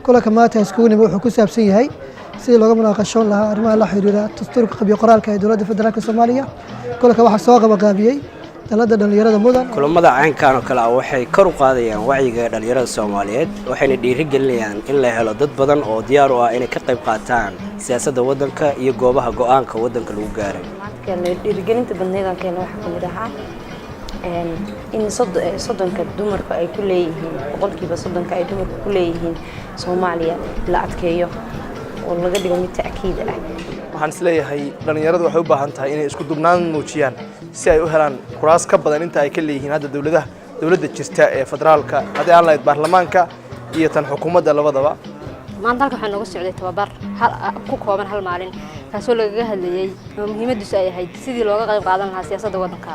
kulanka maanta iskugu wuxuu ku saabsan yahay sidii looga munaaqashoon lahaa arrimaha la xiriira dastuurka qabyo qoraalka ee dowladda federaalka Soomaaliya. Kulanka waxaa soo qabanqaabiyay dalada dhalinyarada mudan. Kulamada caynkan oo kale ah waxay kor u qaadayaan wacyiga dhalinyarada Soomaaliyeed waxayna dhiirigelinayaan in la helo dad badan oo diyaar u ah inay ka qayb qaataan siyaasadda waddanka iyo goobaha go'aanka waddanka lagu gaaray. Dhiirigelinta bandhigankeena waxa ka mid ah in soddonka dumarka ay ku leeyihiin boqolkiiba soddonka ay dumarku ku leeyihiin Soomaaliya la adkeeyo oo laga dhigo mid ta'kiid ah. waxaan isleeyahay dhalinyaradu waxay u baahan tahay inay isku dubnaan muujiyaan si ay u helaan kuraas ka badan inta ay ka leeyihiin hadda dawladda jirta ee federaalka hadii aan lahayd baarlamaanka iyo tan xukuumadda labadaba. maanta halka waxaan uga socday tababar ku kooban hal maalin kaasoo lagaga hadlayay muhiimadiisu ay ahayd sidii looga qayb qaadan lahaa siyaasadda waddanka.